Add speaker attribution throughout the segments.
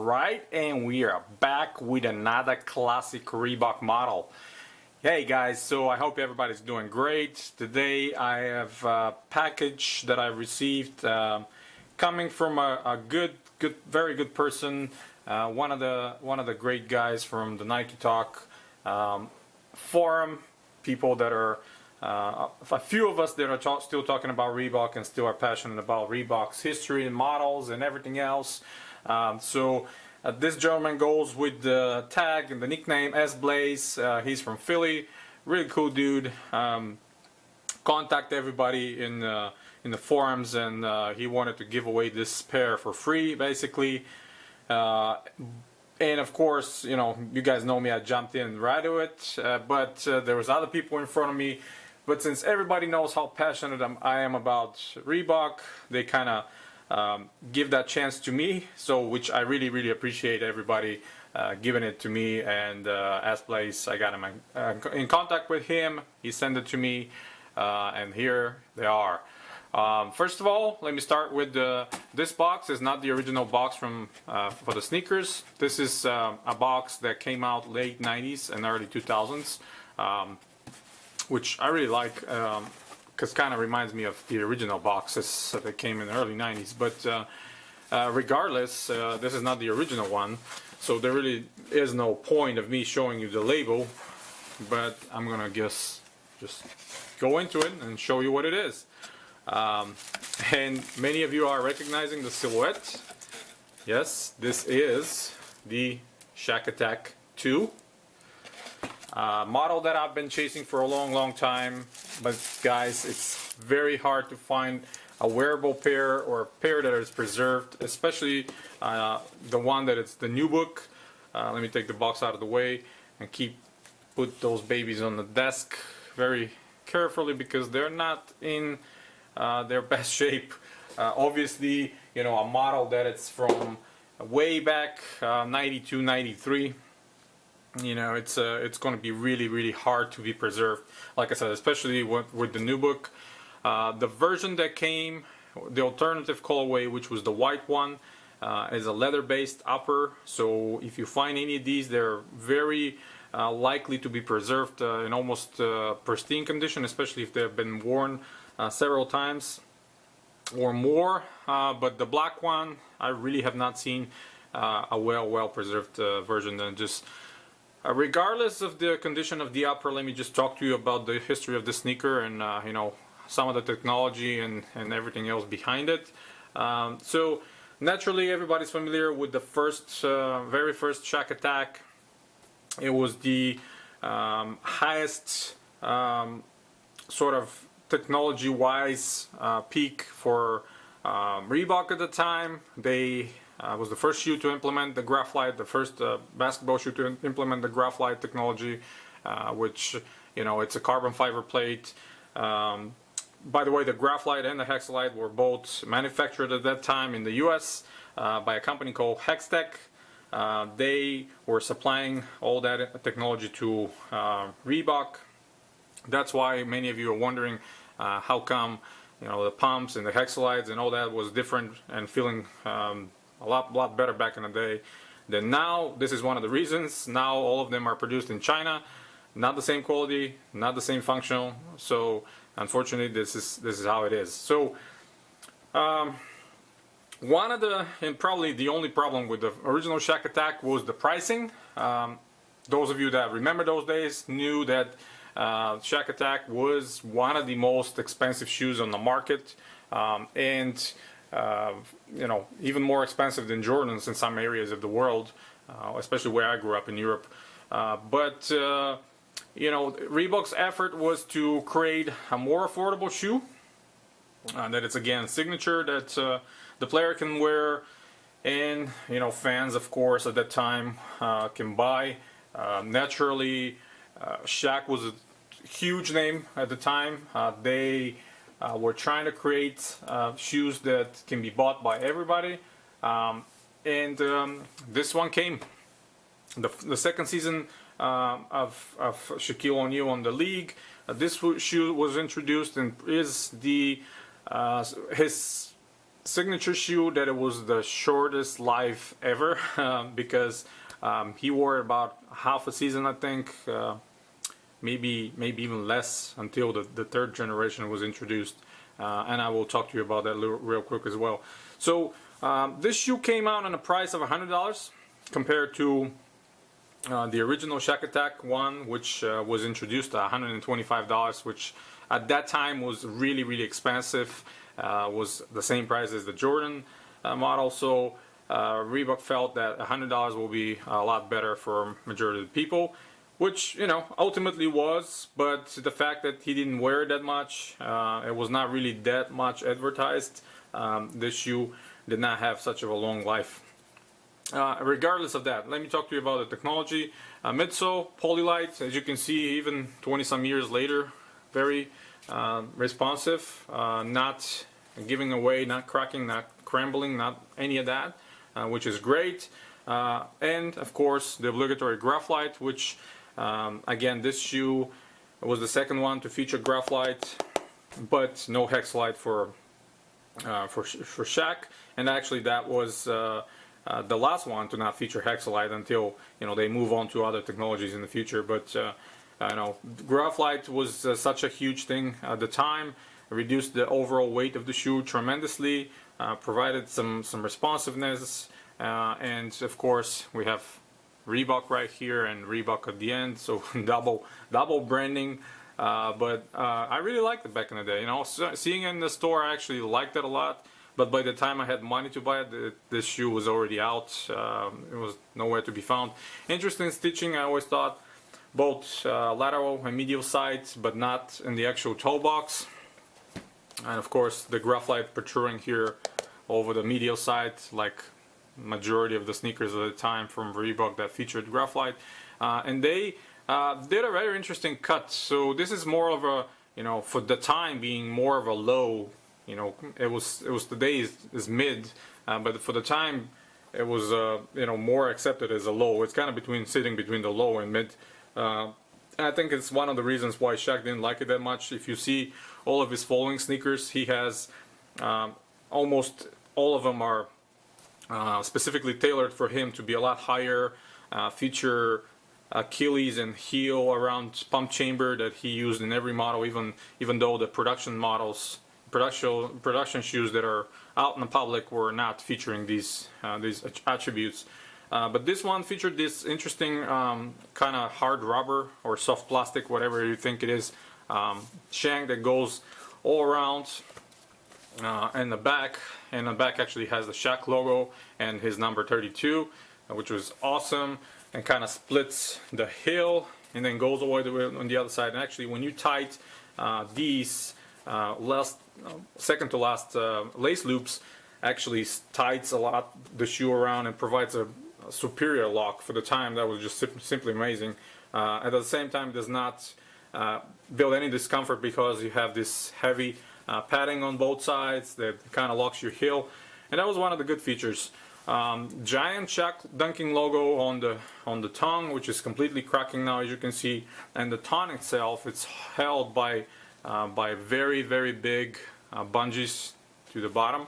Speaker 1: right, and we are back with another classic Reebok model. Hey guys, so I hope everybody's doing great. Today I have a package that I received coming from a very good person, one of the great guys from the NikeTalk forum, people that are a few of us that are still talking about Reebok and still are passionate about Reebok's history and models and everything else. This gentleman goes with the tag and the nickname S-Blaze. He's from Philly, really cool dude. Contact everybody in the forums, and he wanted to give away this pair for free, basically. And of course, you know, you guys know me, I jumped in right to it, but there was other people in front of me. But since everybody knows how passionate I am about Reebok, they kind of give that chance to me, so which I really appreciate everybody giving it to me. And S-Blaze, I got him in contact with him, he sent it to me, and here they are. First of all, let me start with this box is not the original box from for the sneakers. This is a box that came out late 90s and early 2000s, which I really like, because kind of reminds me of the original boxes that came in the early 90s. But regardless, this is not the original one, so there really is no point of me showing you the label, but I'm gonna just go into it and show you what it is. And many of you are recognizing the silhouette. Yes, this is the Shaq Attaq 2. Model that I've been chasing for a long time, but guys, it's very hard to find a wearable pair or a pair that is preserved, especially the one that it's the new book. Let me take the box out of the way and put those babies on the desk very carefully, because they're not in their best shape. Obviously, you know, a model that it's from way back 92, 93. You know, it's going to be really hard to be preserved, like I said, especially with the new book. The version that came, the alternative colorway, which was the white one, is a leather based upper. So if you find any of these, they're very likely to be preserved in almost pristine condition, especially if they've been worn several times or more. But the black one, I really have not seen a well preserved version. And just regardless of the condition of the upper, let me just talk to you about the history of the sneaker and you know, some of the technology and everything else behind it. So naturally, everybody's familiar with the very first Shaq Attaq. It was the highest sort of technology-wise peak for Reebok at the time. They was the first shoe to implement the graphite, the first basketball shoe to implement the graphite technology, which, you know, it's a carbon fiber plate. By the way, the graphite and the hexalite were both manufactured at that time in the US by a company called Hextech. They were supplying all that technology to Reebok. That's why many of you are wondering how come, you know, the pumps and the hexalites and all that was different and feeling a lot better back in the day than now. This is one of the reasons. Now all of them are produced in China, not the same quality, not the same functional. So unfortunately, this is how it is. So one of the, and probably the only problem with the original Shaq Attaq was the pricing. Those of you that remember those days knew that Shaq Attaq was one of the most expensive shoes on the market, and you know, even more expensive than Jordans in some areas of the world, especially where I grew up in Europe. But you know, Reebok's effort was to create a more affordable shoe that it's again signature that the player can wear, and you know, fans of course at that time can buy. Naturally, Shaq was a huge name at the time. They were trying to create shoes that can be bought by everybody, and this one came. The second season of Shaquille O'Neal on the league, this shoe was introduced and is the his signature shoe that it was the shortest life ever because he wore it about half a season, I think, maybe even less until the third generation was introduced. And I will talk to you about that real quick as well. So this shoe came out on a price of $100 compared to the original Shaq Attaq one, which was introduced at $125, which at that time was really expensive. Was the same price as the Jordan model. So Reebok felt that $100 will be a lot better for majority of the people, which, you know, ultimately was. But the fact that he didn't wear it that much, it was not really that much advertised. This shoe did not have such of a long life. Regardless of that, let me talk to you about the technology. Midsole, Polylite, as you can see, even 20 some years later, very responsive, not giving away, not cracking, not crumbling, not any of that, which is great. And of course the obligatory graphite, which again, this shoe was the second one to feature graphite, but no hexalite for Shaq. And actually that was the last one to not feature hexalite until, you know, they move on to other technologies in the future. But you know, graphite was such a huge thing at the time. Reduced the overall weight of the shoe tremendously, provided some responsiveness, and of course we have Reebok right here and Reebok at the end, so double branding. But I really liked it back in the day. You know, seeing it in the store, I actually liked it a lot. But by the time I had money to buy it, this shoe was already out. It was nowhere to be found. Interesting stitching, I always thought, both lateral and medial sides, but not in the actual toe box. And of course the graphite protruding here over the medial side, like majority of the sneakers at the time from Reebok that featured graphite. And they did a very interesting cut. So this is more of a, you know, for the time being, more of a low. You know, it was today is mid, but for the time it was you know, more accepted as a low. It's kind of sitting between the low and mid. I think it's one of the reasons why Shaq didn't like it that much. If you see all of his following sneakers, he has almost all of them are specifically tailored for him to be a lot higher, feature Achilles and heel around pump chamber that he used in every model, even though the production models, production shoes that are out in the public were not featuring these attributes. But this one featured this interesting kind of hard rubber or soft plastic, whatever you think it is, shank that goes all around and the back actually has the Shaq logo and his number 32, which was awesome, and kind of splits the heel and then goes all the way on the other side. And actually when you tight these second to last lace loops, actually tights a lot the shoe around and provides a superior lock. For the time, that was just simply amazing. At the same time, does not build any discomfort because you have this heavy padding on both sides that kind of locks your heel, and that was one of the good features. Giant Shaq dunking logo on the tongue, which is completely cracking now, as you can see, and the tongue itself, it's held by very big bungees to the bottom.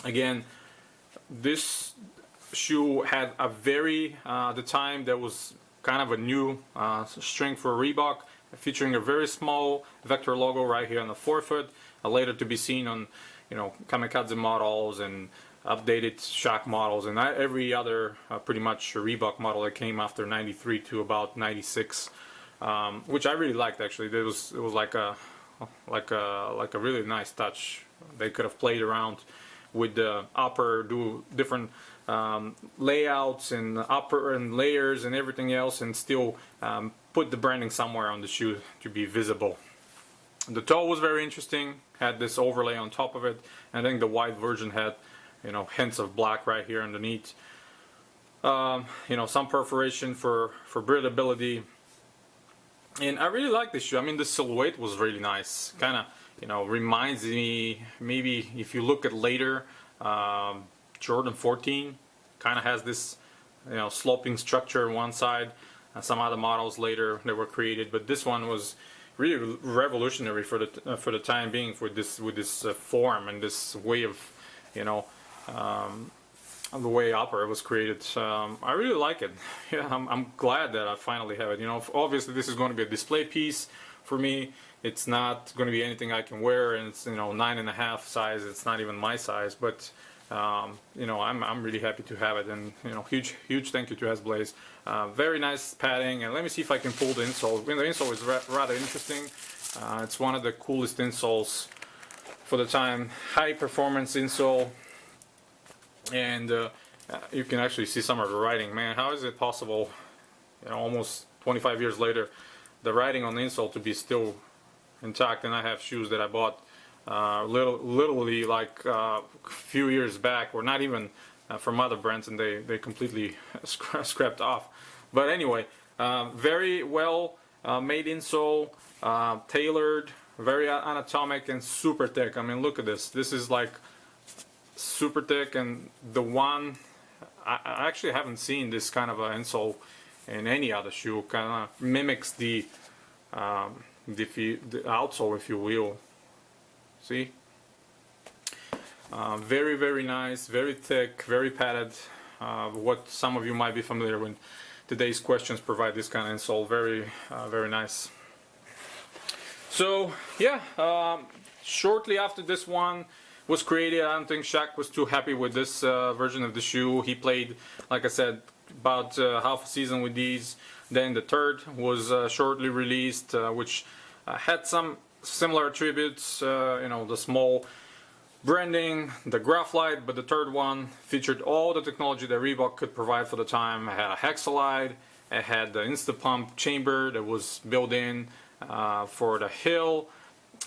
Speaker 1: Again, this shoe had a very at the time that was kind of a new string for Reebok, featuring a very small vector logo right here on the forefoot, later to be seen on, you know, kamikaze models and updated Shaq models and every other pretty much Reebok model that came after '93 to about '96, which I really liked. Actually, it was like a really nice touch. They could have played around with the upper, do different layouts and upper and layers and everything else, and still put the branding somewhere on the shoe to be visible. The toe was very interesting, had this overlay on top of it, and I think the white version had, you know, hints of black right here underneath. You know, some perforation for breathability. And I really like this shoe. I mean, the silhouette was really nice. Kind of, you know, reminds me, maybe if you look at later, Jordan 14 kind of has this, you know, sloping structure on one side. Some other models later that were created, but this one was, really revolutionary for the time being, for this with this form and this way of, you know, the way upper was created. I really like it. Yeah, I'm glad that I finally have it. You know, obviously this is going to be a display piece for me. It's not going to be anything I can wear, and it's, you know, 9.5 size. It's not even my size, but you know, I'm really happy to have it, and, you know, huge thank you to S-Blaze. Very nice padding, and let me see if I can pull the insole. The insole is rather interesting. It's one of the coolest insoles for the time. High performance insole, and you can actually see some of the writing. Man, how is it possible, you know, almost 25 years later, the writing on the insole to be still intact? And I have shoes that I bought literally like a few years back, or not even from other brands, and they completely scrapped off. But anyway, very well made insole, tailored, very anatomic, and super thick. I mean, look at this. This is like super thick, and the one I actually haven't seen this kind of an insole in any other shoe. Kind of mimics the outsole, if you will. See, very nice, very thick, very padded. What some of you might be familiar with, today's questions provide this kind of insole. Very nice. So yeah, shortly after this one was created, I don't think Shaq was too happy with this version of the shoe. He played, like I said, about half a season with these. Then the third was shortly released, which had some similar attributes, you know, the small branding, the graphite, but the third one featured all the technology that Reebok could provide for the time. It had a hexalide, it had the Instapump chamber that was built in for the heel,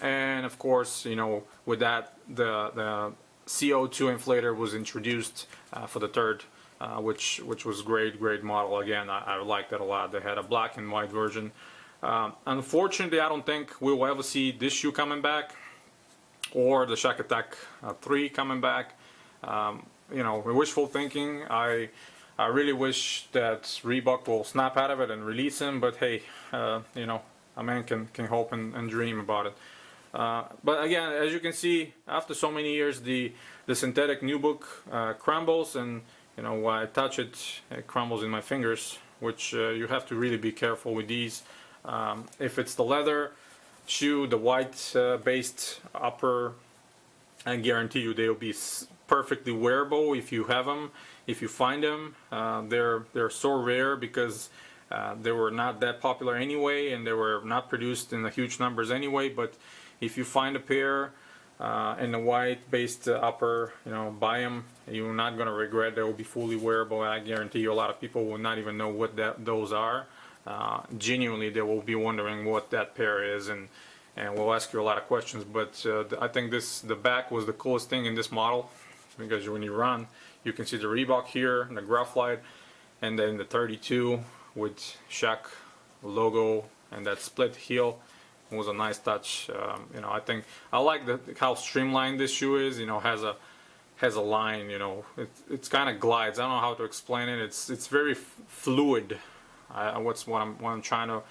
Speaker 1: and of course, you know, with that the CO2 inflator was introduced for the third, which was great model. Again, I like that a lot. They had a black and white version. Unfortunately, I don't think we will ever see this shoe coming back, or the Shaq Attaq 3 coming back. You know, wishful thinking. I really wish that Reebok will snap out of it and release him, but hey, you know, a man can hope and dream about it. But again, as you can see, after so many years, the synthetic nubuck crumbles, and, you know, when I touch it, it crumbles in my fingers, which you have to really be careful with these. If it's the leather shoe, the white based upper, I guarantee you they'll be perfectly wearable if you have them, if you find them. They're so rare because they were not that popular anyway, and they were not produced in the huge numbers anyway. But if you find a pair in the white based upper, you know, buy them. You're not going to regret. They will be fully wearable. I guarantee you a lot of people will not even know what those are. Genuinely, they will be wondering what that pair is, and we'll ask you a lot of questions. But I think the back was the coolest thing in this model, because when you run, you can see the Reebok here, and the graphite, and then the 32 with Shaq logo and that split heel. It was a nice touch. You know, I think I like how streamlined this shoe is. You know, has a line. You know, it's kind of glides. I don't know how to explain it. It's very fluid. What I'm trying to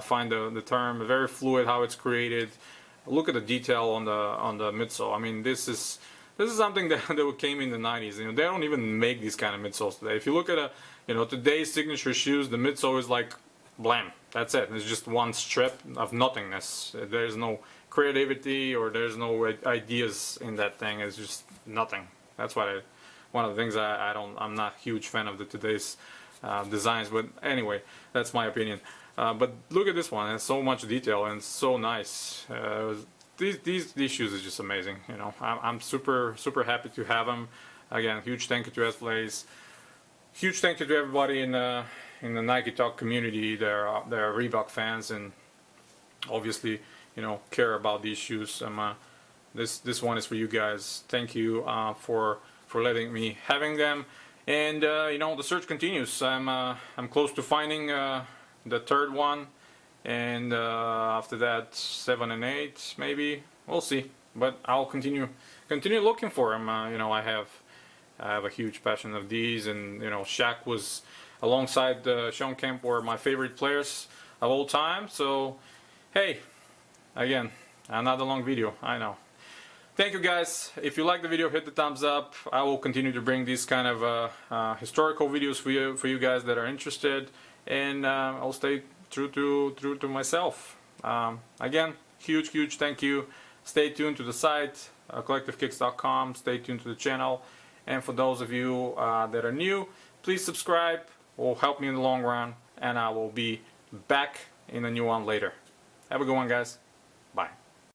Speaker 1: find the term. Very fluid how it's created. Look at the detail on the midsole. I mean, this is something that came in the 90s. You know, they don't even make these kind of midsoles today. If you look at today's signature shoes, the midsole is like blam. That's it. It's just one strip of nothingness. There's no creativity, or there's no ideas in that thing. It's just nothing. That's why one of the things I'm not a huge fan of today's designs. But anyway, that's my opinion. But look at this one. It has so much detail and it's so nice. These shoes are just amazing. You know, I'm super happy to have them. Again, huge thank you to S-Blaze. Huge thank you to everybody in the NikeTalk community. They're Reebok fans, and obviously, you know, care about these shoes. This one is for you guys. Thank you for letting me having them. And you know, the search continues. I'm close to finding the third one, and after that 7 and 8 maybe. We'll see. But I'll continue looking for them. You know, I have a huge passion of these, and you know, Shaq was alongside Sean Kemp were my favorite players of all time. So hey, again, another long video, I know. Thank you guys. If you like the video, hit the thumbs up. I will continue to bring these kind of historical videos for you guys that are interested, and I'll stay true to myself. Again, huge thank you. Stay tuned to the site, collectivekicks.com. Stay tuned to the channel, and for those of you that are new, please subscribe. It will help me in the long run, and I will be back in a new one later. Have a good one, guys. Bye.